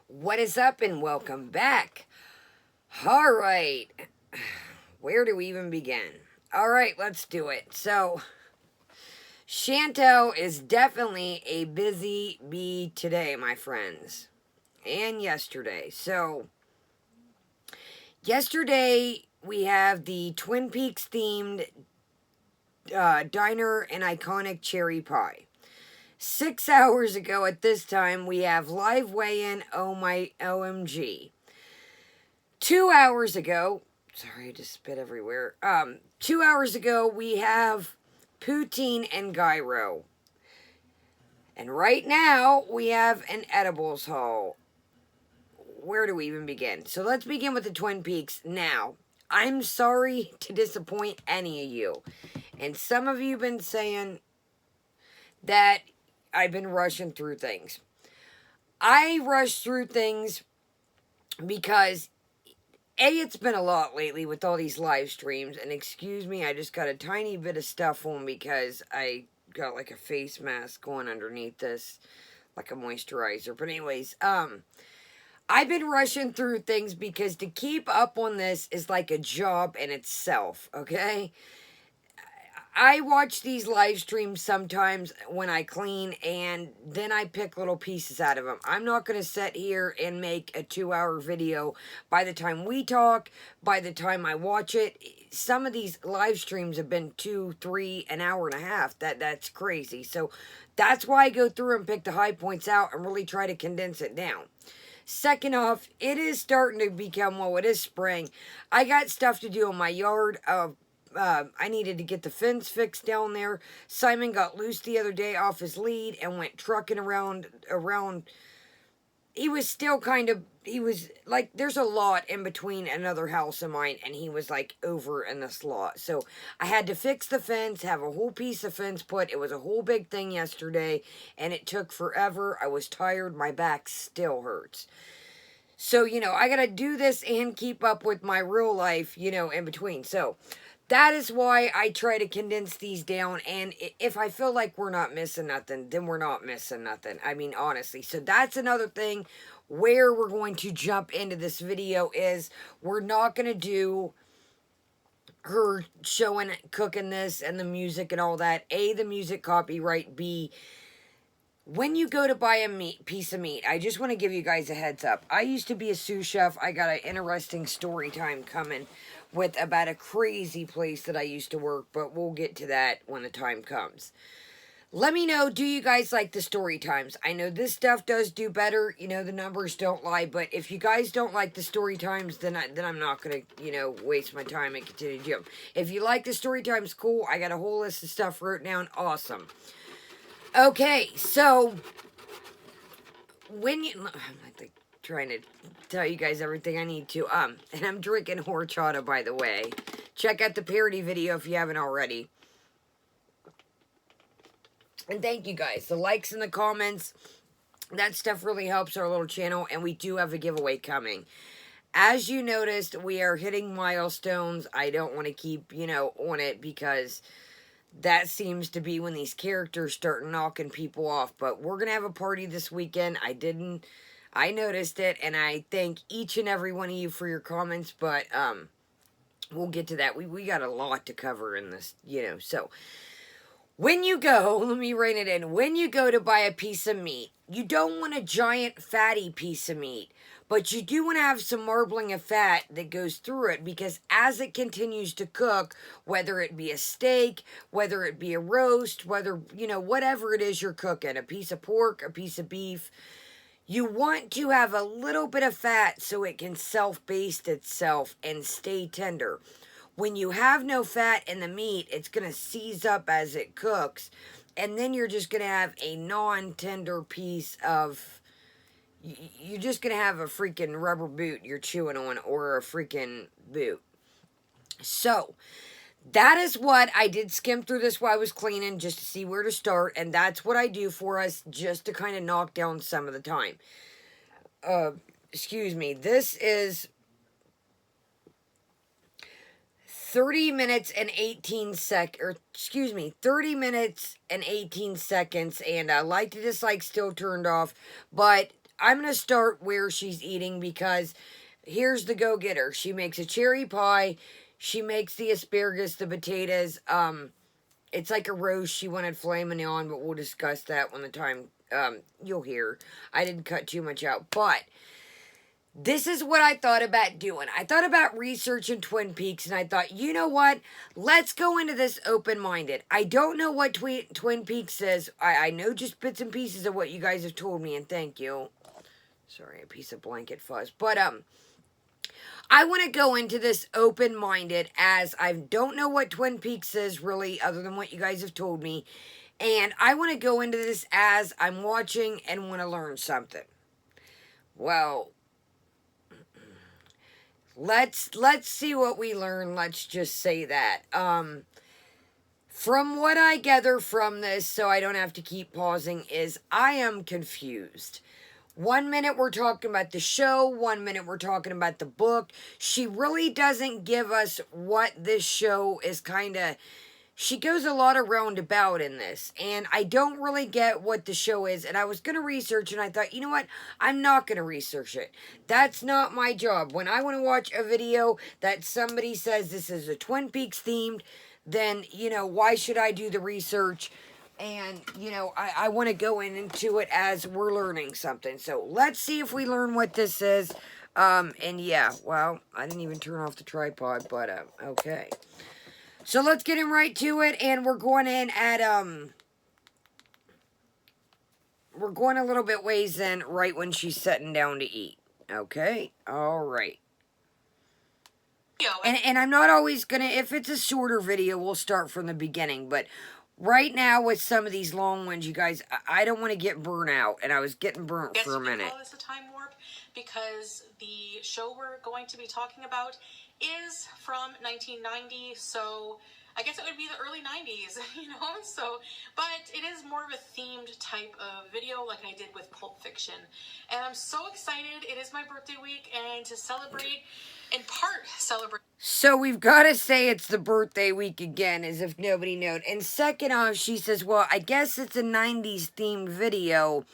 What is up and welcome back. Alright, where do we even begin? Alright, let's do it. So, Shanto is definitely a busy bee today, my friends. And yesterday. So, yesterday we have the Twin Peaks themed diner and iconic cherry pie. 6 hours ago at this time, we have live weigh-in, oh my OMG. 2 hours ago, sorry, I just spit everywhere. 2 hours ago, we have poutine and gyro. And right now, we have an edibles haul. Where do we even begin? So let's begin with the Twin Peaks now. I'm sorry to disappoint any of you. And some of you have been saying that I've been rushing through things. I rush through things because it's been a lot lately with all these live streams, and excuse me, I just got a tiny bit of stuff on because I got like a face mask going underneath this, like a moisturizer. But anyways, I've been rushing through things because to keep up on this is like a job in itself, okay? I watch these live streams sometimes when I clean, and then I pick little pieces out of them. I'm not going to sit here and make a 2-hour video. By the time we talk, by the time I watch it, some of these live streams have been 2, 3, an hour and a half. That's crazy. So that's why I go through and pick the high points out and really try to condense it down. Second off, it is starting to become, well, it is spring. I got stuff to do in my yard. I needed to get the fence fixed down there. Simon got loose the other day off his lead and went trucking around. He was still he was like, there's a lot in between another house of mine, and he was like over in this lot. So I had to fix the fence, have a whole piece of fence put. It was a whole big thing yesterday, and it took forever. I was tired. My back still hurts. So, I got to do this and keep up with my real life, in between. So that is why I try to condense these down, and if I feel like we're not missing nothing, then we're not missing nothing. I mean, honestly. So that's another thing where we're going to jump into this video is we're not going to do her showing, cooking this, and the music and all that. A, the music copyright. B, when you go to buy a piece of meat, I just want to give you guys a heads up. I used to be a sous chef. I got an interesting story time coming with about a crazy place that I used to work, but we'll get to that when the time comes. Let me know, do you guys like the story times? I know this stuff does do better, the numbers don't lie, but if you guys don't like the story times, then I'm not going to, waste my time and continue to do them. If you like the story times, cool. I got a whole list of stuff wrote down. Awesome. Okay, so when you... I'm like trying to tell you guys everything I need to. And I'm drinking horchata, by the way. Check out the parody video if you haven't already. And thank you guys. The likes and the comments, that stuff really helps our little channel, and we do have a giveaway coming. As you noticed, we are hitting milestones. I don't want to keep, on it because that seems to be when these characters start knocking people off. But we're going to have a party this weekend. I noticed it, and I thank each and every one of you for your comments, but we'll get to that. We got a lot to cover in this, so when you go, let me rein it in, when you go to buy a piece of meat, you don't want a giant fatty piece of meat, but you do want to have some marbling of fat that goes through it, because as it continues to cook, whether it be a steak, whether it be a roast, whether, whatever it is you're cooking, a piece of pork, a piece of beef, you want to have a little bit of fat so it can self-baste itself and stay tender. When you have no fat in the meat, it's going to seize up as it cooks, and then you're just going to have a non-tender piece of... You're just going to have a freaking rubber boot you're chewing on, or a freaking boot. So, that is what I did. Skim through this while I was cleaning just to see where to start, and that's what I do for us just to kind of knock down some of the time. Excuse me. This is 30 minutes and 18 30 minutes and 18 seconds, and light to dislike still turned off, but I'm going to start where she's eating because here's the go-getter. She makes a cherry pie. She makes the asparagus, the potatoes. It's like a roast. She wanted filet mignon, but we'll discuss that when the time, you'll hear. I didn't cut too much out, but this is what I thought about doing. I thought about researching Twin Peaks, and I thought, you know what? Let's go into this open-minded. I don't know what Twin Peaks is. I know just bits and pieces of what you guys have told me, and thank you. Sorry, a piece of blanket fuzz. But, I want to go into this open-minded as I don't know what Twin Peaks is really, other than what you guys have told me. And I want to go into this as I'm watching and want to learn something. Well, let's see what we learn. Let's just say that. From what I gather from this, so I don't have to keep pausing, is I am confused. 1 minute we're talking about the show, 1 minute we're talking about the book. She really doesn't give us what this show is kind of... She goes a lot of roundabout in this, and I don't really get what the show is, and I was going to research, and I thought, you know what, I'm not going to research it. That's not my job. When I want to watch a video that somebody says this is a Twin Peaks themed, then, you know, why should I do the research? And, you know, I want to go into it as we're learning something. So, let's see if we learn what this is. And yeah, well, I didn't even turn off the tripod, but, okay. So, let's get in right to it, and we're going in at, we're going a little bit ways in right when she's sitting down to eat. Okay? Alright. And I'm not always gonna, if it's a shorter video, we'll start from the beginning, but right now with some of these long ones, you guys, I don't want to get burnt out, and I was getting burnt for a minute. Yes, you can call this a time warp because the show we're going to be talking about is from 1990, so I guess it would be the early 90s, you know, so, but it is more of a themed type of video like I did with Pulp Fiction, and I'm so excited. It is my birthday week, and to celebrate, in part celebrate. So we've got to say it's the birthday week again, as if nobody knowed. And second off, she says, well, I guess it's a 90s themed video.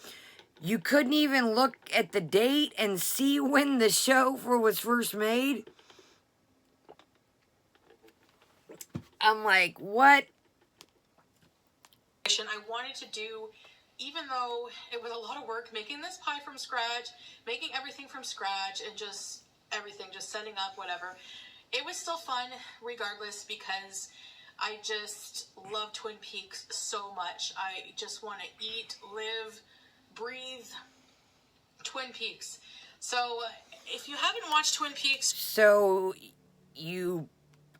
You couldn't even look at the date and see when the show was first made? I'm like, what? I wanted to do, even though it was a lot of work making this pie from scratch, making everything from scratch, and just everything, just setting up, whatever. It was still fun regardless because I just love Twin Peaks so much. I just want to eat, live, breathe Twin Peaks. So if you haven't watched Twin Peaks... So you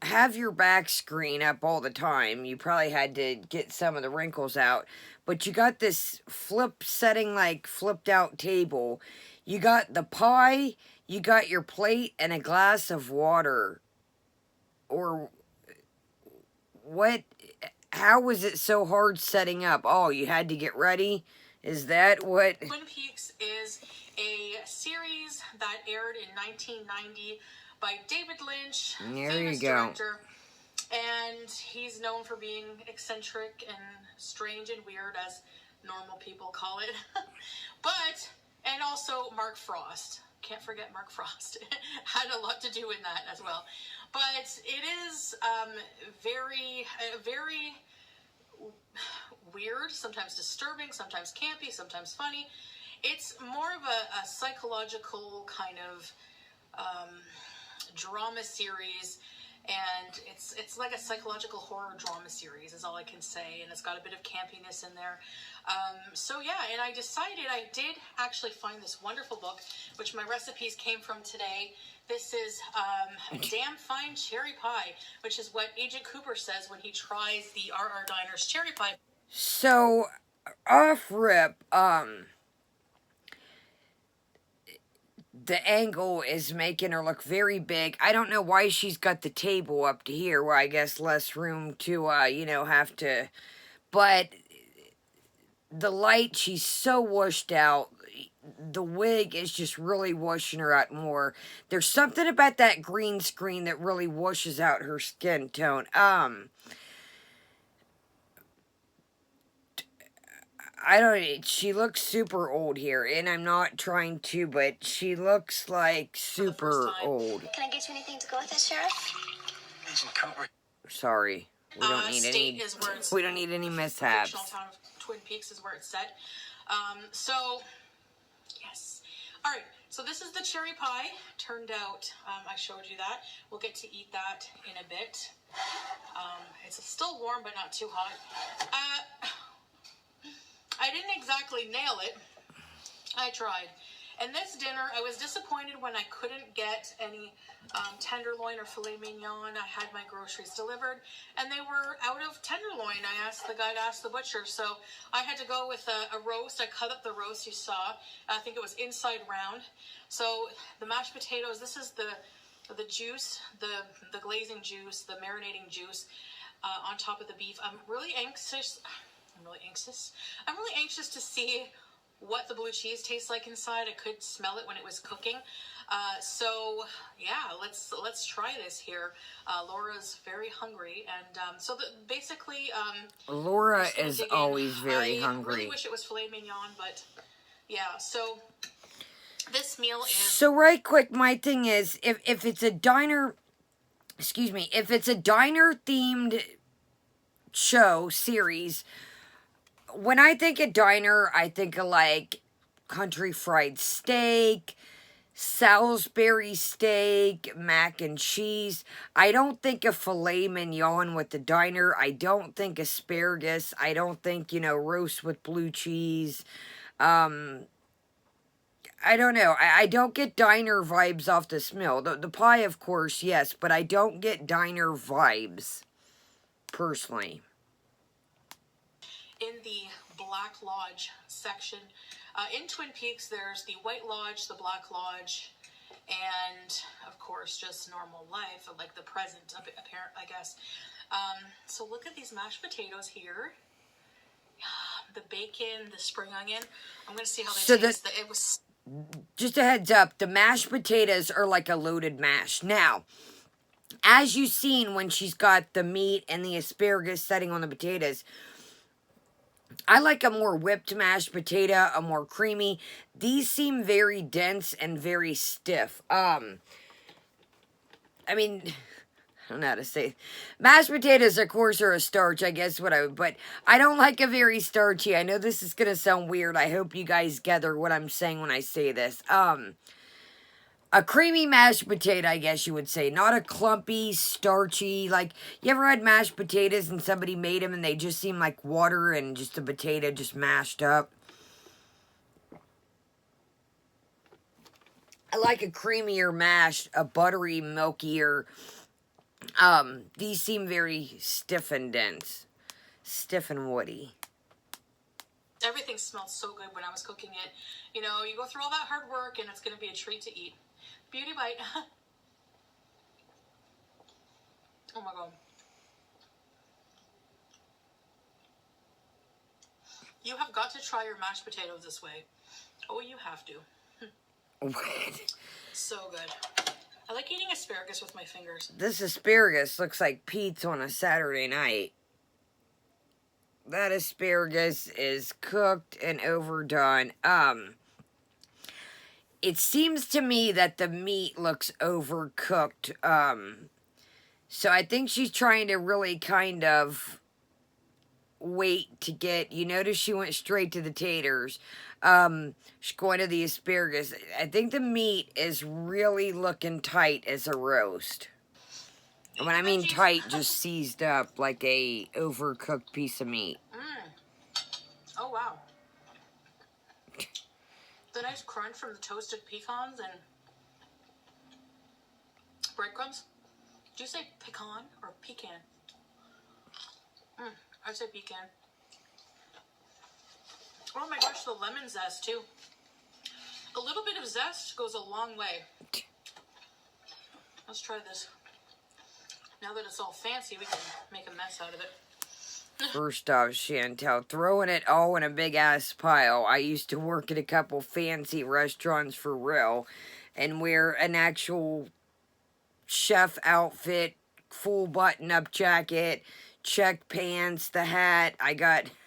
have your back screen up all the time. You probably had to get some of the wrinkles out. But you got this setting, like flipped out table. You got the pie, you got your plate, and a glass of water. Or what? How was it so hard setting up? Oh, you had to get ready? Is that what? Twin Peaks is a series that aired in 1990 by David Lynch, famous director, and he's known for being eccentric and strange and weird, as normal people call it. And also Mark Frost. Can't forget Mark Frost. Had a lot to do in that as well. But it is very weird, sometimes disturbing, sometimes campy, sometimes funny. It's more of a psychological kind of drama series, and it's like a psychological horror drama series is all I can say, and it's got a bit of campiness in there. So yeah, and I decided, I did actually find this wonderful book, which my recipes came from today. This is Damn Fine Cherry Pie, which is what Agent Cooper says when he tries the RR Diner's cherry pie. So, off rip, the angle is making her look very big. I don't know why she's got the table up to here, where I guess less room to, you know, have to... But the light, she's so washed out. The wig is just really washing her out more. There's something about that green screen that really washes out her skin tone. I don't. She looks super old here, and I'm not trying to, but she looks like super old. Can I get you anything to go with this, Sheriff? Agent Cooper. Sorry, we don't need any. We don't need any mishaps. The fictional town of Twin Peaks is where it's set. So, yes. All right. So this is the cherry pie. Turned out, I showed you that. We'll get to eat that in a bit. It's still warm, but not too hot. I didn't exactly nail it. I tried. And this dinner, I was disappointed when I couldn't get any tenderloin or filet mignon. I had my groceries delivered, and they were out of tenderloin. I asked the guy to ask the butcher, so I had to go with a roast. I cut up the roast you saw. I think it was inside round. So the mashed potatoes, this is the juice, the glazing juice, the marinating juice on top of the beef. I'm really anxious to see what the blue cheese tastes like inside. I could smell it when it was cooking. So yeah, let's try this here. Laura's very hungry, and so basically, Laura is always very I hungry. really wish it was filet mignon, but yeah. So this meal is. So right quick, my thing is, if it's a diner, excuse me, if it's a diner themed show series. When I think of diner, I think of like country fried steak, Salisbury steak, mac and cheese. I don't think of filet mignon with the diner. I don't think asparagus. I don't think, roast with blue cheese. I don't know. I don't get diner vibes off this meal. The pie, of course, yes, but I don't get diner vibes, personally. In the Black Lodge section. In Twin Peaks, there's the White Lodge, the Black Lodge, and, of course, just normal life, like the present, apparent, I guess. So look at these mashed potatoes here. The bacon, the spring onion. I'm going to see how they taste. It was... Just a heads up, the mashed potatoes are like a loaded mash. Now, as you've seen when she's got the meat and the asparagus setting on the potatoes, I like a more whipped mashed potato, a more creamy. These seem very dense and very stiff. I mean, I don't know how to say. Mashed potatoes, of course, are a starch, I guess, but I don't like a very starchy. I know this is going to sound weird. I hope you guys gather what I'm saying when I say this. A creamy mashed potato, I guess you would say. Not a clumpy, starchy, like, you ever had mashed potatoes and somebody made them and they just seem like water and just a potato just mashed up? I like a creamier mash, a buttery, milkier. These seem very stiff and dense. Stiff and woody. Everything smelled so good when I was cooking it. You go through all that hard work and it's going to be a treat to eat. Beauty bite. Oh my god. You have got to try your mashed potatoes this way. Oh, you have to. What? So good. I like eating asparagus with my fingers. This asparagus looks like pizza on a Saturday night. That asparagus is cooked and overdone. It seems to me that the meat looks overcooked. So I think she's trying to really kind of wait to get... You notice she went straight to the taters. She's going to the asparagus. I think the meat is really looking tight as a roast. And when I mean tight, just seized up like a overcooked piece of meat. Oh, wow. The nice crunch from the toasted pecans and breadcrumbs. Did you say pecan or pecan? I'd say pecan. Oh my gosh, the lemon zest too. A little bit of zest goes a long way. Let's try this. Now that it's all fancy, we can make a mess out of it. First off, Chantel, throwing it all in a big-ass pile. I used to work at a couple fancy restaurants for real and wear an actual chef outfit, full button-up jacket, check pants, the hat. I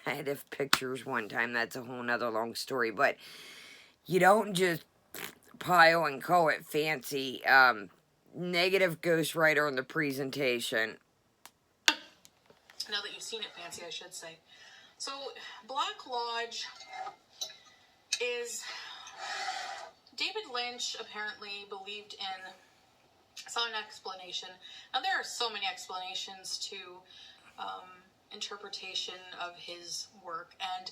had pictures one time. That's a whole nother long story. But you don't just pile and call it fancy. Negative ghostwriter on the presentation. Now that you've seen it fancy, I should say. So, Black Lodge is... David Lynch apparently believed in... saw an explanation. Now, there are so many explanations to interpretation of his work, and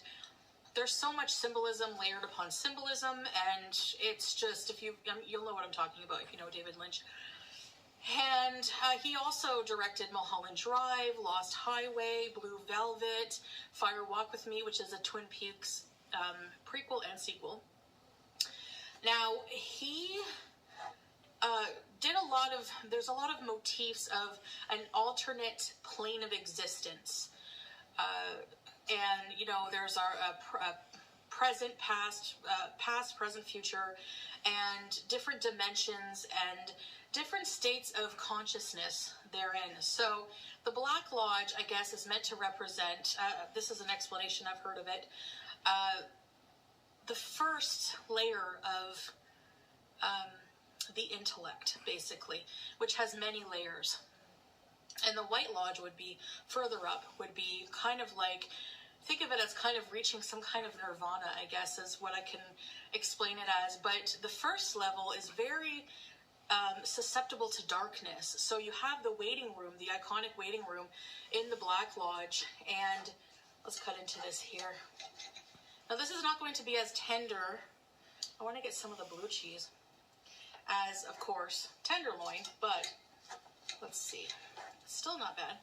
there's so much symbolism layered upon symbolism, and it's just, if you'll know what I'm talking about if you know David Lynch. And he also directed Mulholland Drive, Lost Highway, Blue Velvet, Fire Walk With Me, which is a Twin Peaks prequel and sequel. Now, he there's a lot of motifs of an alternate plane of existence. And, there's our present, past, present, future, and different dimensions and different states of consciousness therein. So the Black Lodge, I guess, is meant to represent, this is an explanation, I've heard of it, the first layer of the intellect, basically, which has many layers. And the White Lodge would be further up, would be kind of like, think of it as kind of reaching some kind of nirvana, I guess, is what I can explain it as. But the first level is very susceptible to darkness. So you have the waiting room, the iconic waiting room in the Black Lodge. And let's cut into this here. Now, this is not going to be as tender. I want to get some of the blue cheese as, of course, tenderloin, but let's see. Still not bad.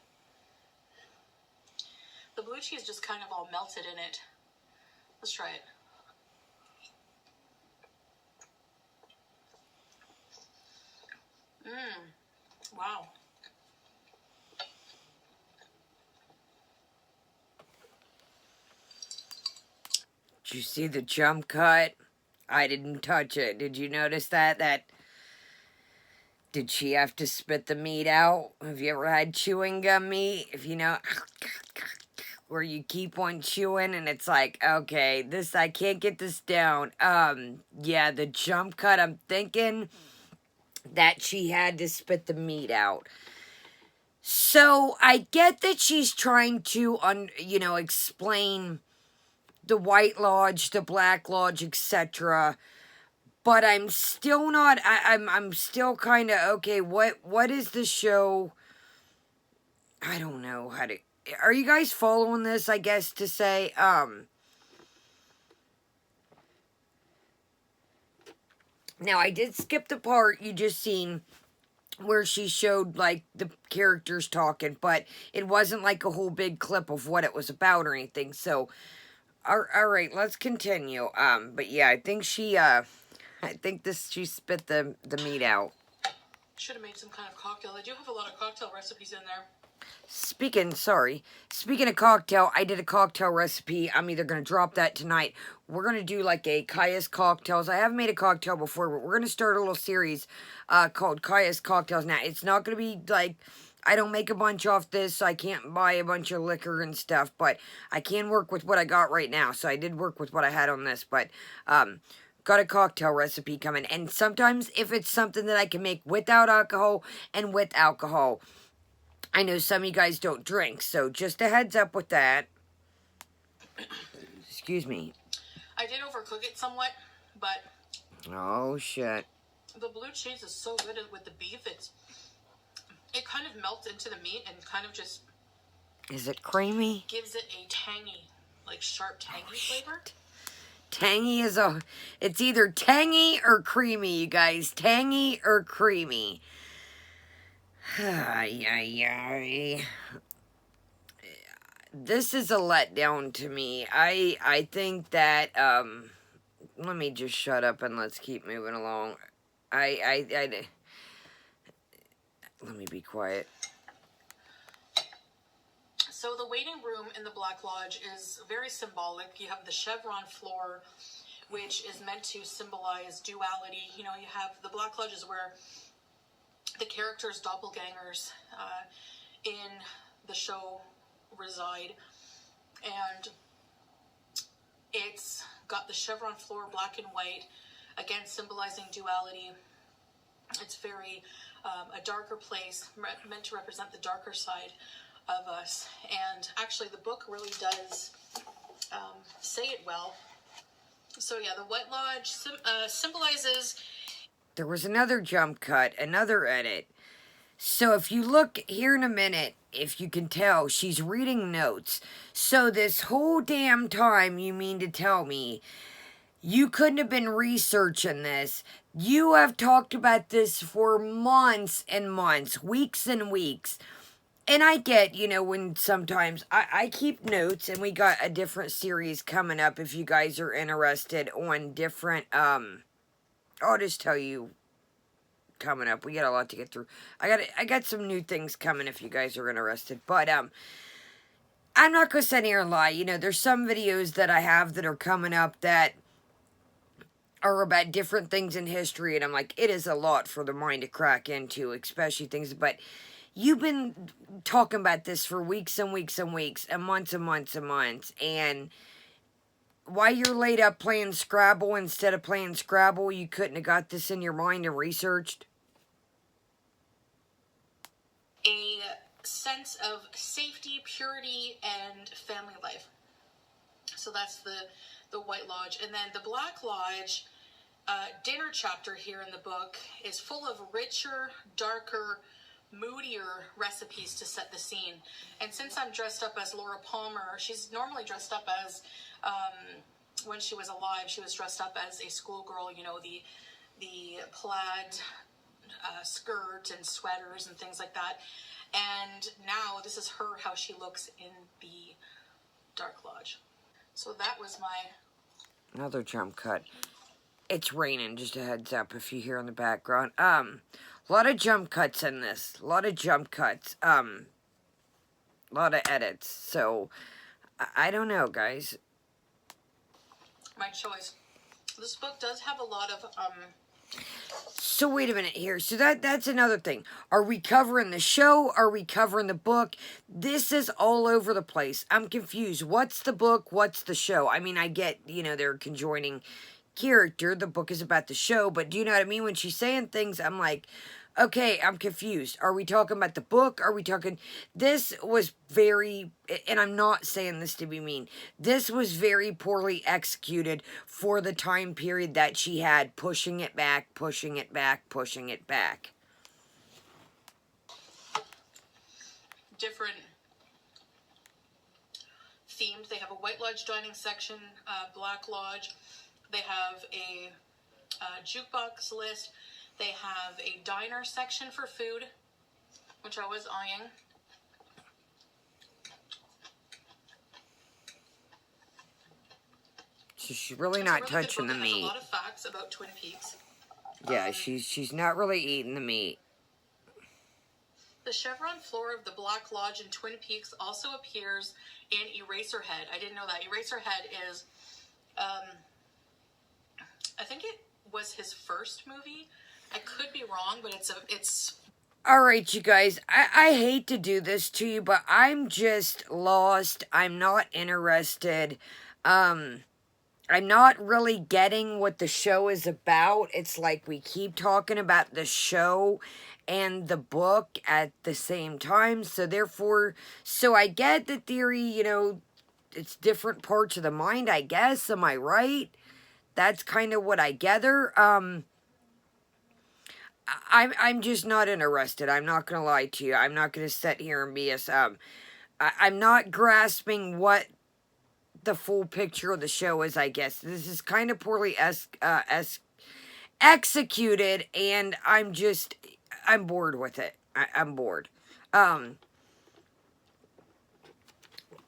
The blue cheese just kind of all melted in it. Let's try it. Wow. Did you see the jump cut? I didn't touch it. Did you notice that? Did she have to spit the meat out? Have you ever had chewing gum meat? If you know, where you keep on chewing and it's like, okay, I can't get this down. Yeah, the jump cut, I'm thinking that she had to spit the meat out. So I get that she's trying to, explain the White Lodge, the Black Lodge, etc. But I'm still not. I'm still kind of okay. What is the show? I don't know how to. Are you guys following this? I guess to say. Now I did skip the part you just seen where she showed like the characters talking, but it wasn't like a whole big clip of what it was about or anything. So, all right, let's continue. But yeah, I think she she spit the meat out. Should have made some kind of cocktail. I do have a lot of cocktail recipes in there. Speaking of cocktail, I did a cocktail recipe. I'm either going to drop that tonight. We're going to do like a Kaya's Cocktails. I haven't made a cocktail before, but we're going to start a little series called Kaya's Cocktails. Now, it's not going to be like, I don't make a bunch off this, so I can't buy a bunch of liquor and stuff, but I can work with what I got right now. So I did work with what I had on this, but got a cocktail recipe coming. And sometimes if it's something that I can make without alcohol and with alcohol, I know some of you guys don't drink, so just a heads up with that. Excuse me. I did overcook it somewhat, but... Oh, shit. The blue cheese is so good with the beef. It kind of melts into the meat and kind of just... Is it creamy? Gives it a tangy, like sharp tangy flavor. Tangy is it's either tangy or creamy, you guys. Tangy or creamy. This is a letdown to me. I think that, let me just shut up and let's keep moving along. Let me be quiet. So the waiting room in the Black Lodge is very symbolic. You have the chevron floor, which is meant to symbolize duality. You have the Black Lodge is where the characters' doppelgangers in the show reside. And it's got the chevron floor, black and white, again symbolizing duality. It's very a darker place, meant to represent the darker side of us. And actually, the book really does say it well. So yeah, the White Lodge symbolizes. There was another jump cut, another edit. So if you look here in a minute, if you can tell, she's reading notes. So this whole damn time, you mean to tell me, you couldn't have been researching this. You have talked about this for months and months, weeks and weeks. And I get, when sometimes I keep notes, and we got a different series coming up if you guys are interested on different, I'll just tell you coming up. We got a lot to get through. I got some new things coming if you guys are interested. But, I'm not going to sit here and lie. There's some videos that I have that are coming up that are about different things in history, and I'm like, it is a lot for the mind to crack into, especially things, but you've been talking about this for weeks and weeks and weeks, and months and months and months, and while you're laid up playing Scrabble instead of playing Scrabble, you couldn't have got this in your mind and researched? A sense of safety, purity, and family life. So that's the White Lodge. And then the Black Lodge dinner chapter here in the book is full of richer, darker, moodier recipes to set the scene. And since I'm dressed up as Laura Palmer, she's normally dressed up as, when she was alive, she was dressed up as a schoolgirl, the plaid skirt and sweaters and things like that. And now this is her, how she looks in the Dark Lodge. So that was my... Another jump cut. It's raining, just a heads up if you hear in the background. A lot of jump cuts in this. A lot of jump cuts. A lot of edits. So, I don't know, guys. My choice. This book does have a lot of, So wait a minute here. So that's another thing. Are we covering the show? Are we covering the book? This is all over the place. I'm confused. What's the book? What's the show? I mean, I get, they're conjoining character. The book is about the show, but do you know what I mean? When she's saying things, I'm like, okay, I'm confused. Are we talking about the book? Are we talking... This was very... And I'm not saying this to be mean. This was very poorly executed for the time period that she had, pushing it back, pushing it back, pushing it back. different themed. They have a White Lodge dining section, Black Lodge. They have a jukebox list. They have a diner section for food, which I was eyeing. So she's really not touching the meat. A lot of facts about Twin Peaks. Yeah, she's not really eating the meat. The chevron floor of the Black Lodge in Twin Peaks also appears in Eraserhead. I didn't know that. Eraserhead is, I think it was his first movie. I could be wrong, but it's. All right, you guys, I hate to do this to you, but I'm just lost. I'm not interested. I'm not really getting what the show is about. It's like we keep talking about the show and the book at the same time. So therefore, I get the theory, you know, it's different parts of the mind, I guess. Am I right? That's kind of what I gather. I'm just not interested. I'm not going to lie to you. I'm not going to sit here and be I'm not grasping what the full picture of the show is, I guess. This is kind of poorly executed, and I'm bored with it. I'm bored.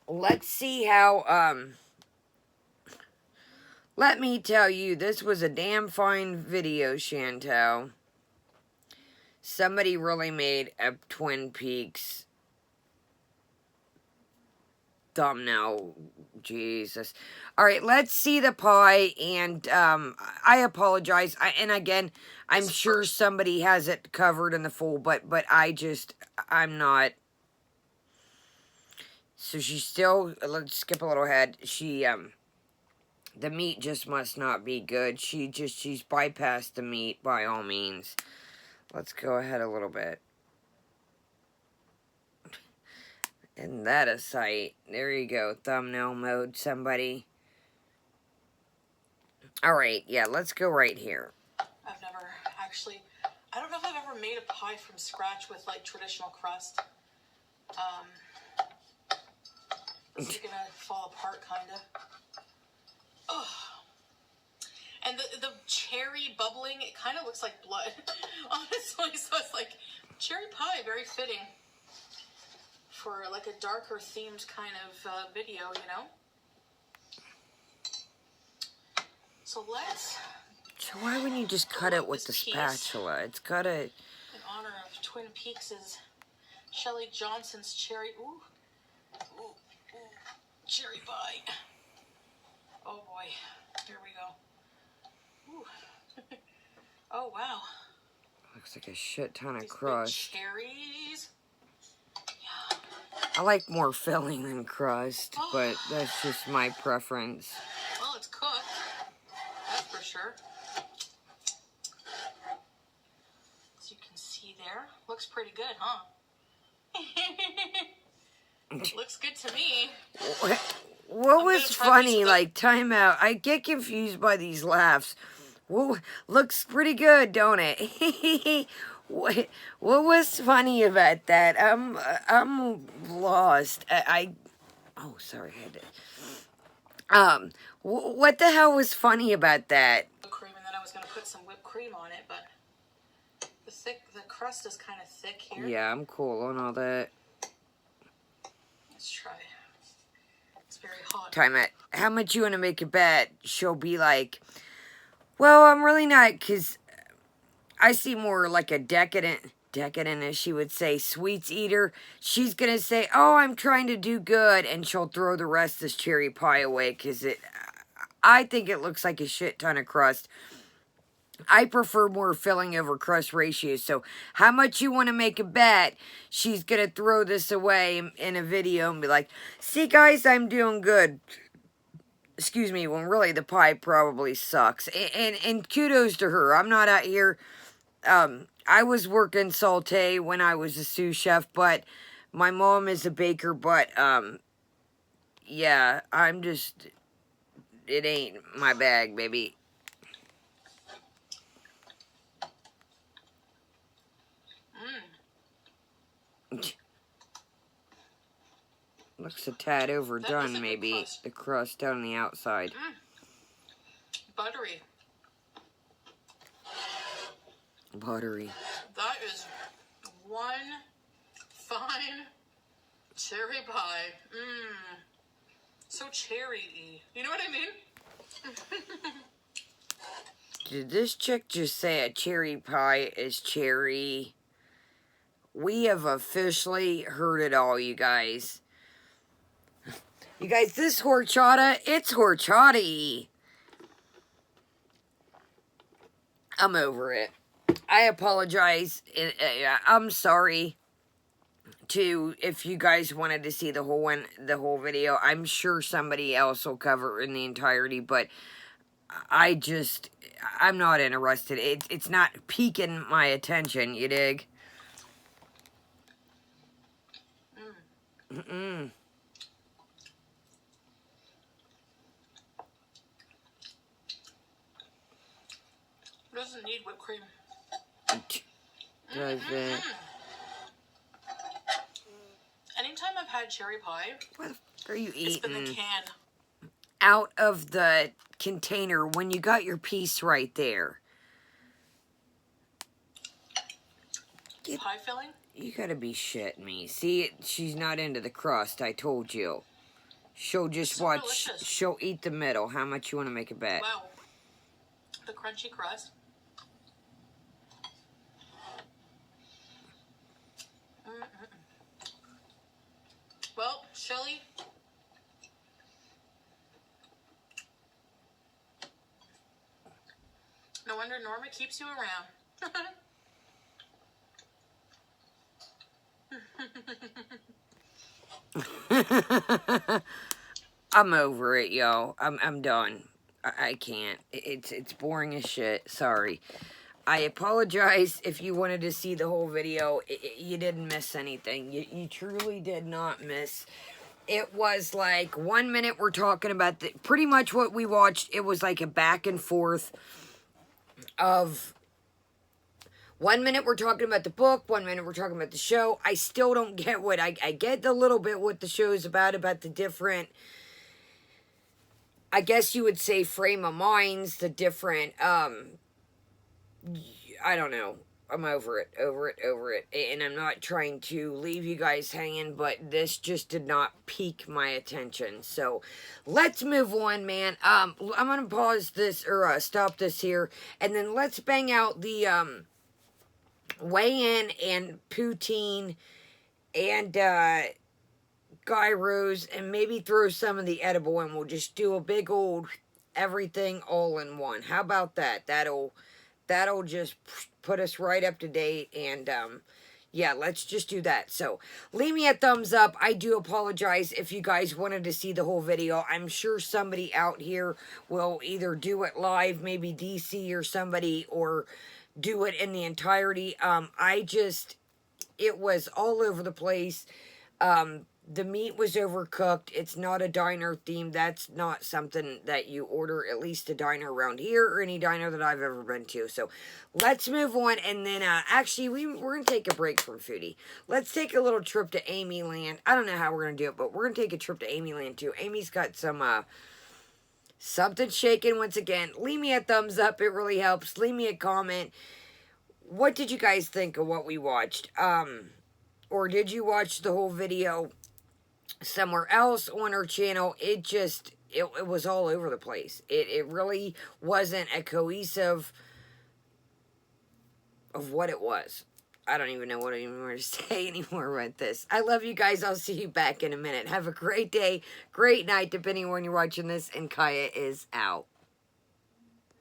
Let's see how, let me tell you, this was a damn fine video, Chantel. Somebody really made a Twin Peaks thumbnail. Jesus. All right, let's see the pie, and I apologize. And again, I'm sure somebody has it covered in the full, but I'm not. So she's still, let's skip a little ahead. The meat just must not be good. She's bypassed the meat by all means. Let's go ahead a little bit. Isn't that a sight? There you go. Thumbnail mode, somebody. Alright, yeah, let's go right here. I've never actually, I don't know if I've ever made a pie from scratch with like traditional crust. This is gonna fall apart, kinda. Oh. And the cherry bubbling, it kind of looks like blood, honestly. So it's like cherry pie, very fitting for like a darker themed kind of video, you know? So let's... So why wouldn't you just cut it with the spatula? It's gotta... In honor of Twin Peaks' Shelley Johnson's cherry... Ooh, cherry pie. Oh boy, here we go. Ooh. Oh wow. Looks like a shit ton of These crust. big cherries. Yeah. I like more filling than crust, but that's just my preference. Well, it's cooked. That's for sure. As you can see there, looks pretty good, huh? Looks good to me. What was funny? Like, time out. I get confused by these laughs. Whoa, looks pretty good, don't it? what was funny about that? I'm lost. Oh, sorry, I had to. What the hell was funny about that? Cream, and then I was gonna put some whipped cream on it, but the crust is kind of thick here. Yeah, I'm cool on all that. Let's try. It's very hot. Time out. How much you want to make a bet? She'll be like, well, I'm really not, because I see more like a decadent as she would say, sweets eater. She's going to say, oh, I'm trying to do good, and she'll throw the rest of this cherry pie away, because I think it looks like a shit ton of crust. I prefer more filling over crust ratio, so how much you want to make a bet? She's going to throw this away in a video and be like, see guys, I'm doing good. Excuse me, when really the pie probably sucks. And kudos to her. I'm not out here, I was working saute when I was a sous chef, but my mom is a baker, but, yeah, it ain't my bag, baby. Looks a tad overdone, maybe. The crust on the outside. Buttery. Buttery. That is one fine cherry pie. So cherry-y. You know what I mean? Did this chick just say a cherry pie is cherry? We have officially heard it all, you guys. You guys, this horchata, it's horchata-y. I'm over it. I apologize. I'm sorry if you guys wanted to see the whole video. I'm sure somebody else will cover it in the entirety, but I'm not interested. It's not piquing my attention, you dig? Doesn't need whipped cream. Does it? Anytime I've had cherry pie, What are you eating? it's been the can. Out of the container when you got your piece right there. Pie filling? You gotta be shitting me. See, she's not into the crust, I told you. She'll just So watch, delicious. she'll eat the middle. How much you want to make a bet? Wow. The crunchy crust. Well, Shelly, no wonder Norma keeps you around. I'm over it, yo. I'm done. I can't. It's boring as shit. Sorry. I apologize if you wanted to see the whole video. You didn't miss anything. You truly did not miss. It was like 1 minute we're talking about pretty much what we watched. It was like a back and forth of 1 minute we're talking about the book, 1 minute we're talking about the show. I still don't get what I get a little bit what the show is about the different, I guess you would say, frame of minds, the different, I don't know. I'm over it. And I'm not trying to leave you guys hanging, but this just did not pique my attention. So let's move on, man. I'm going to pause this, or stop this here, and then let's bang out the weigh-in and poutine and gyros, and maybe throw some of the edible in. We'll just do a big old everything all in one. How about that? That'll just put us right up to date, and yeah, let's just do that. So leave me a thumbs up. I do apologize if you guys wanted to see the whole video. I'm sure somebody out here will either do it live, maybe DC or somebody, or do it in the entirety. It was all over the place. The meat was overcooked. It's not a diner theme. That's not something that you order, at least a diner around here or any diner that I've ever been to. So let's move on. And then actually, we're going to take a break from Foodie. Let's take a little trip to Amy Land. I don't know how we're going to do it, but we're going to take a trip to Amy Land too. Amy's got some something shaking once again. Leave me a thumbs up. It really helps. Leave me a comment. What did you guys think of what we watched? Or did you watch the whole video somewhere else on our channel? It was all over the place. It really wasn't a cohesive of what it was. I don't even know what to say anymore with this. I love you guys. I'll see you back in a minute. Have a great day, great night, depending on when you're watching this, and Kaya is out.